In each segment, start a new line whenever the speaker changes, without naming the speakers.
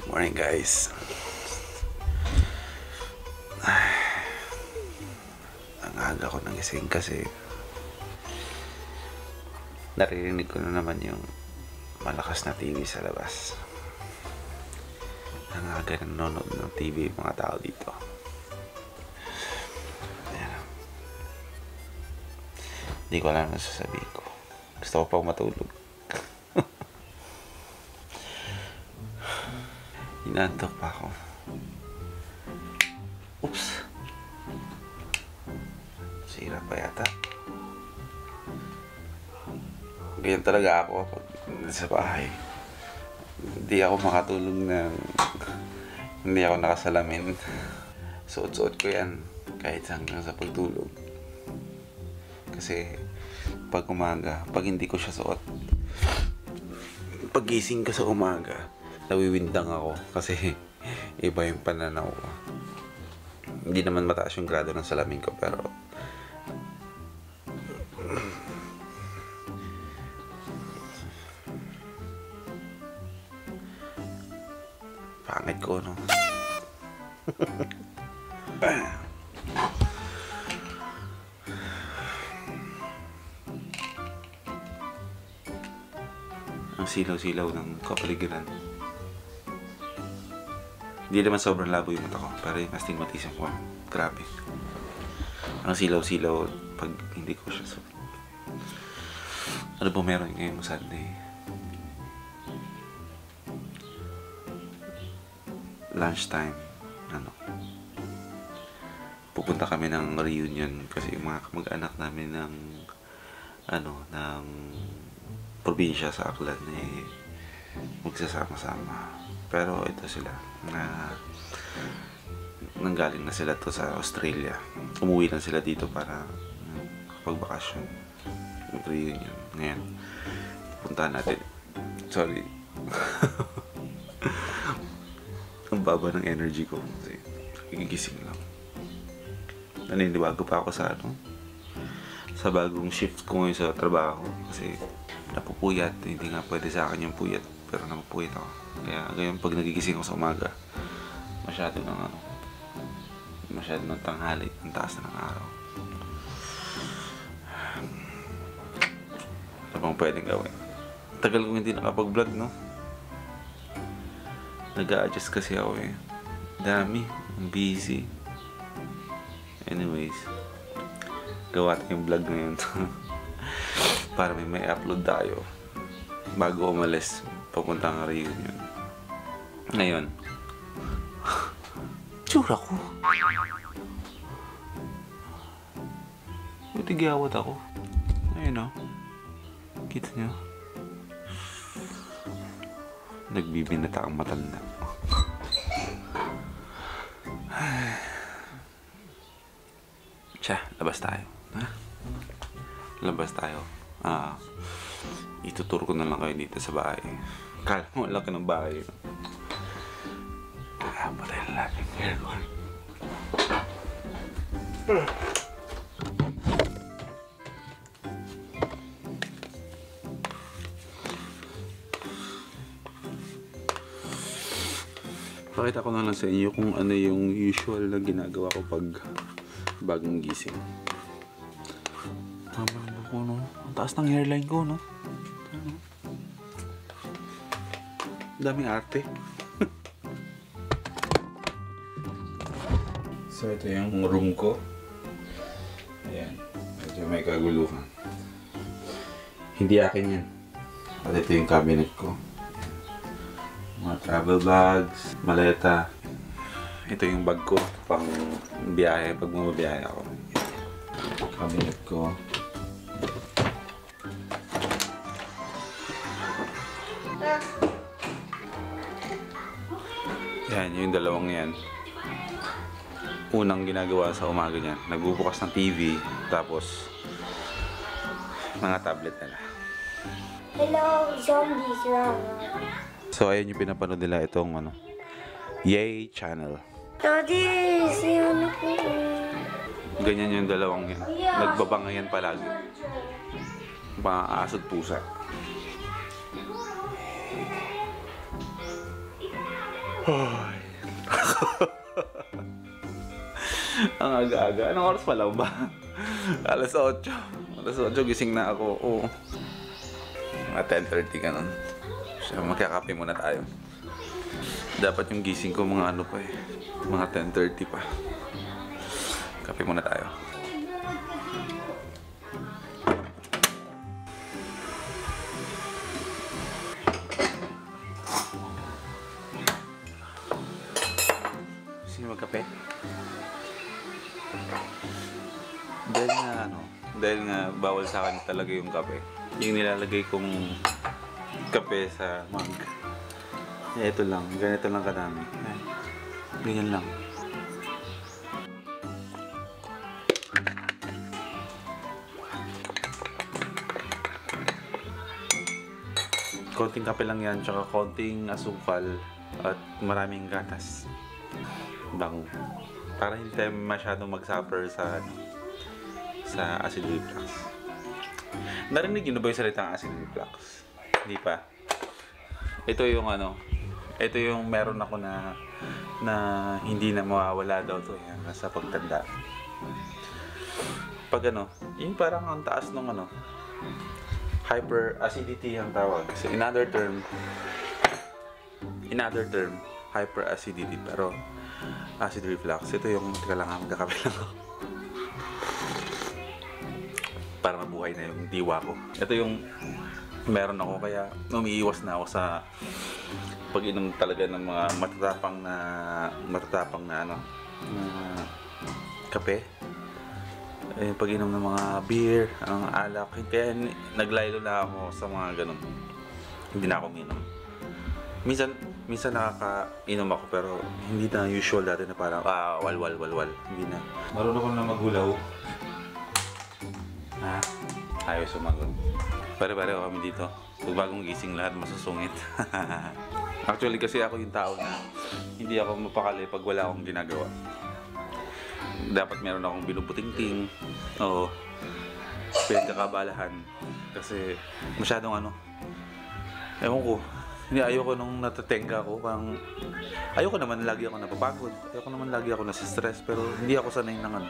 Morning guys. Ang aga ko nagising kasi naririnig ko na naman yung malakas na TV sa labas. Ang aga nanonood ng TV yung mga tao dito. Ayan. Hindi ko alam na sasabihin ko. Gusto ko pang matulog. Inaantok pa ako. Oops. Sira pa yata. Ganyan talaga ako pag sa bahay. Hindi ako makatulog na hindi ako nakasalamin. Suot-suot ko yan kahit hanggang sa pagtulog. Kasi pag umaga, pag hindi ko siya suot, paggising ko sa umaga, nawiwindang ako kasi iba yung pananaw ko. Hindi naman mataas yung grado ng salamin ko pero pangit ko, no? Ang silaw-silaw ng kapaligiran. Hindi naman sobrang labo yung mata ko, pero yung astigmatism ko, grabe. Ang silaw-silaw pag hindi ko siya suot. Ano ba meron ngayong Sunday? Lunchtime, pupunta kami ng reunion kasi yung mga kamag-anak namin ng ng probinsya sa Aklan magsasama-sama. Pero ito sila na nanggaling na sila to sa Australia. Umuwi lang sila dito para pagbakasyon. Reunion. Ngayon, puntahan natin. Sorry. Ang baba ng energy ko kasi gigising lang. Naninibago pa ako sa sa bagong shift ko ngayon sa trabaho kasi napupuyat. Hindi nga pwede sa akin yung puyat, pero napupuyat ako. Kaya ngayon pag nagigising ako sa umaga, masyado ng tanghali, ang taas na ng araw. Ano bang pwedeng gawin? Tagal kong hindi nakapag-vlog, no? Nag-a-adjust kasi ako eh. Dami, ang busy. Anyways, gawa tayong vlog ngayon para may upload tayo bago umalis papuntang reunion. Ngayon, tsura ko. Buti-gawat ako. Ayun o. Kita nyo? Nagbibinata ang matanda. Tiya, labas tayo. Ha? Labas tayo. Ituturo ko na lang kayo dito sa bahay. Kala mo, laki ng bahay. Patay na natin yung aircon. Pakita ko na lang sa inyo kung ano yung usual na ginagawa ko pag bagong gising. Mama ko, no? Ang taas ng hairline ko, no? Daming arte. So, ito yung room ko. Ayan. Medyo may kaguluhan. Hindi akin yan. At ito yung cabinet ko. Ayan. Mga travel bags, maleta. Ito yung bag ko pang biyahe, pag bumabiyahe ako. Cabinet ko. Yan, yung dalawang yan. Unang ginagawa sa umaga niyan, nagbubukas ng TV, tapos mga tablet nila.
Hello, zombies lang.
So, ayun yung pinapanood nila itong ano, Yay Channel.
Daddy, si ano po?
Ganyan yung dalawang yan. Nagbabangayan palagi. Mga asod pusa. Ay. Ang aga-aga. Anong oras pa lang ba? Alas 8. Alas 8 gising na ako. Oo. Mga 10:30 ka nun. So, magkakape muna tayo. Dapat yung gising ko mga ano pa eh. Mga 10:30 pa. Kape muna tayo. Sino magkape? Dahil nga bawal sa akin talaga yung kape. Yung nilalagay kong kape sa mug. Ito lang, ganito lang kadami. Ganyan lang. Konting kape lang yan, tsaka konting asukal at maraming gatas. Bango. Para hindi tayo masyadong mag-suffer sa acid reflux. Narinig yun na ba yung salitang acid reflux? Hindi pa. Ito yung ano, ito yung meron ako na hindi na mawawala daw to yan sa pagtanda. Pag ano, yung parang ang taas ng ano, hyperacidity ang tawag. So in other term, hyperacidity, pero acid reflux. Ito yung, teka lang ha, magkakape lang ako. Para mabuhay na yung diwa ko. Ito yung meron ako, kaya umiiwas na ako sa pag-inom talaga ng mga matatapang na ano, kape. Yung pag-inom ng mga beer, ang alak. Kaya naglaylo na ako sa mga ganun. Hindi na ako uminom. Minsan nakakainom ako, pero hindi na usual dati na parang wal. Hindi na. Marunong ko na maggulaw. Ha? Ayaw sumagot. Pare-pareho kami dito. Pag bagong gising lahat masusungit. Actually kasi ako yung tao na hindi ako mapakali pag wala akong ginagawa. Dapat meron akong binubuting-ting. Oo. Pinagkakabalahan. Kasi masyadong ano. Ewan ko. Hindi, ayoko nung natatenga ako. Ayoko naman lagi ako napapagod. Ayoko naman lagi ako nasistress. Pero hindi ako sanay ng ano.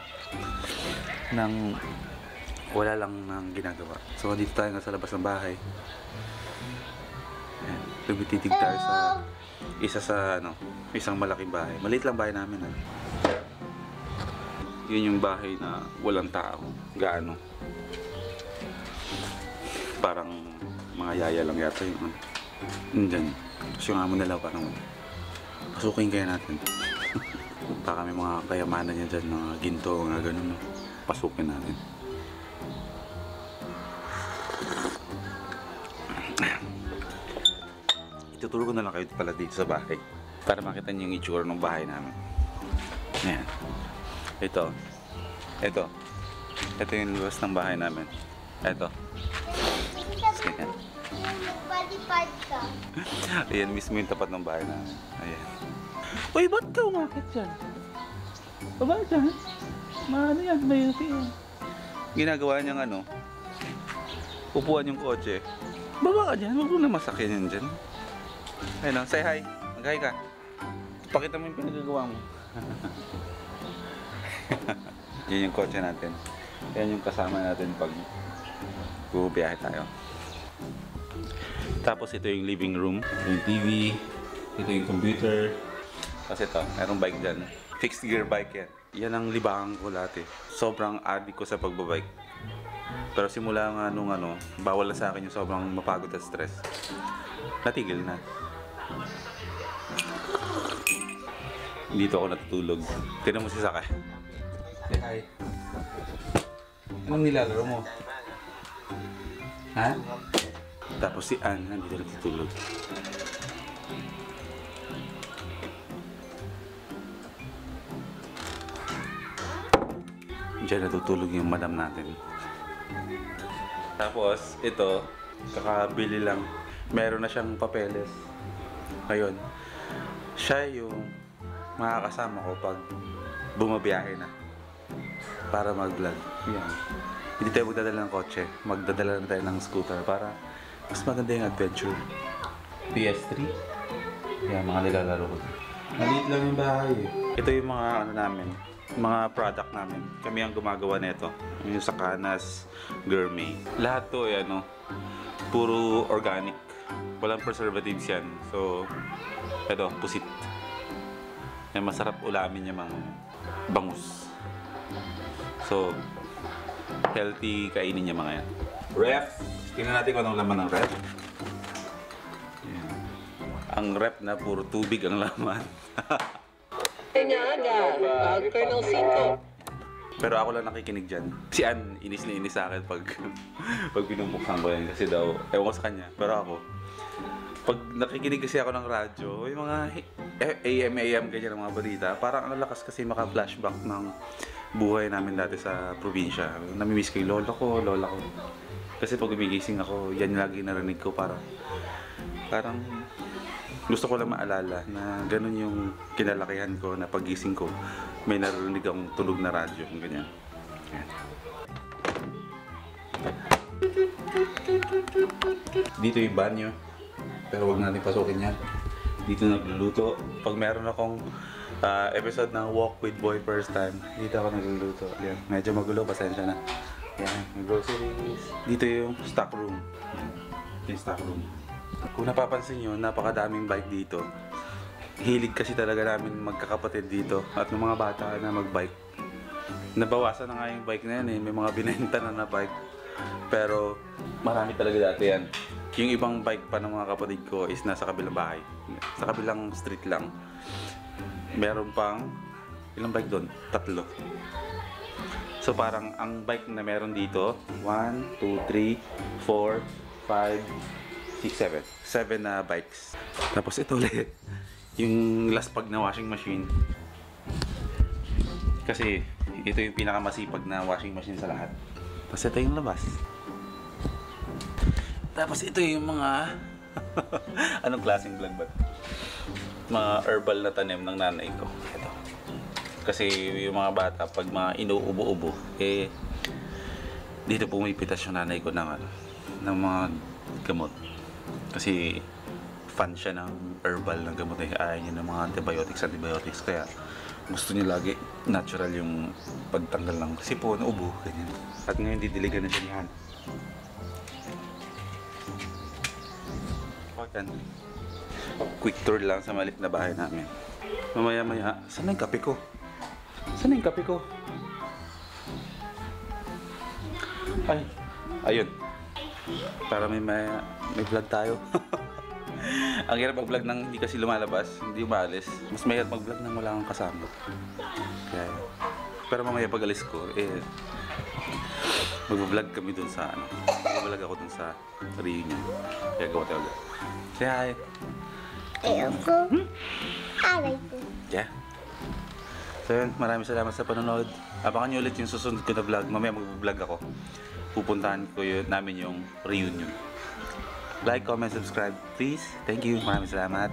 Wala lang ng ginagawa. So, dito tayo nga sa labas ng bahay. Ayan. Tumititig tayo sa isang malaking bahay. Maliit lang bahay namin. Yun yung bahay na walang tao. Gaano. Parang mga yaya lang yata yung dyan. Tapos yung amo nila parang pasukin kaya natin. Baka may mga kayamanan niya dyan, mga ginto, mga ganun. Pasukin natin. Ituturo ko na lang kayo pala dito sa bahay para makita niyo yung itsura ng bahay namin. Ayan. Ito yung luwas ng bahay namin. Ito. Ayan.
Palipad ka.
Ayan mismo yung tapat ng bahay namin. Ayan. Uy, ba't ka umakit dyan? Baba dyan? Ano yan? May yan. Ginagawa niyang ano, upuan yung kotse. Baba ka dyan. Huwag mo na masakyan yan dyan. Ayun, say hi. Mag-hi ka. Pakita mo yung pinagagawa mo. Yan yung kotse natin. Yan yung kasama natin pag bubiyahe tayo. Tapos ito yung living room, yung TV, ito yung computer. Tapos ito, mayroong bike dyan. Fixed gear bike yan. Yan ang libangan ko dati. Sobrang addict ko sa pagbabike. Pero simula nga nung bawal na sa akin yung sobrang mapagod at stress. Natigil na. Dito ako natutulog. Tignan mo si Saka. Say hi. Anong nilalaro mo? Ha? Tapos si Ann, nandito natutulog. Diyan natutulog yung madam natin. Tapos, ito, kakabili lang. Meron na siyang papeles. Ngayon, siya yung makakasama ko pag bumabiyahe na. Para mag-vlog. Yan. Hindi tayo magdadala ng kotse. Magdadala na tayo ng scooter para mas maganda yung adventure. PS3. Yan, mga nilalaro ko. Maliit lang yung bahay eh. Ito yung mga ano namin, mga product namin. Kami ang gumagawa nito. Yung Sakanas Gourmet. Lahat to ay ano, puro organic. Walang preservatives yan. So, ito, pusit. Yan, masarap ulamin yung mga bangus. So, healthy kainin yung mga yan. Ref. Tingnan natin kung anong laman ng ref. Yan. Ang ref na puro tubig ang laman.
Colonel Cinco.
Pero ako lang nakikinig dyan. Si Ann, inis na inis sa akin pag binubuksan ko yan. Kasi daw, ewan ko sa kanya. Pero ako, pag nakikinig kasi ako ng radyo, yung mga AM, ganyan ng mga balita, parang ang lakas kasi maka-flashback ng buhay namin dati sa probinsya. Namimiss ko yung lola ko. Kasi pag gumigising ako, yan lagi narinig ko parang gusto ko lang maalala na ganun yung kinalakihan ko na pagising ko, may narinig akong tunog na radyo. Ganyan. Yan. Dito yung banyo. Pero wag natin pasukin yan. Dito nagluluto. Pag meron akong episode ng Walk with Boy First Time, dito ako nagluluto. Yan. Medyo magulo, pasensya na. Yan, groceries. Dito yung stock room. Yan. Yung stock room. Kung napapansin nyo, napakadaming bike dito. Hilig kasi talaga namin magkakapatid dito at ng mga bata na magbike. Nabawasan na nga yung bike na yan eh. May mga binenta na bike. Pero marami talaga dati yan. Yung ibang bike pa ng mga kapatid ko is nasa kabilang bahay. Sa kabilang street lang. Meron pang ilang bike doon? 3. So parang ang bike na meron dito 1, 2, 3, 4, 5, 6, 7 na bikes. Tapos ito ulit yung laspag na washing machine. Kasi ito yung pinakamasipag na washing machine sa lahat. Tapos ito yung labas. Tapos ito yung mga anong klaseng vlog ba? Mga herbal na tanim ng nanay ko. Ito. Kasi yung mga bata pag mga inuubo-ubo eh dito pumipitas yung nanay ko ng mga gamot. Kasi fan siya ng herbal ng gamot eh. Ayaw niya ng mga antibiotics. Kaya gusto niya lagi natural yung pagtanggal ng sipon, ubo, ganyan. At ngayon didiligan na siya ni Han. Okay. Quick tour lang sa maliit na bahay namin. Mamaya-maya, saan na yung kape ko? Ay, ayun. Para may vlog tayo. Ang hirap mag-vlog nang hindi kasi lumalabas, hindi umalis. Mas mahirap mag-vlog nang wala kang kasama. Kaya, pero mamaya pag alis ko, mag-vlog kami dun sa mag-vlog ako dun sa reunion. Kaya gawa tayo. Say hi.
Ayoko. Aray ko.
Yeah. So yun, maraming salamat sa panonood. Abangan nyo ulit yung susunod ko na vlog. Mamaya mag-vlog ako. Pupuntahan ko namin yung reunion. Like, comment, subscribe, please. Thank you. Maraming salamat.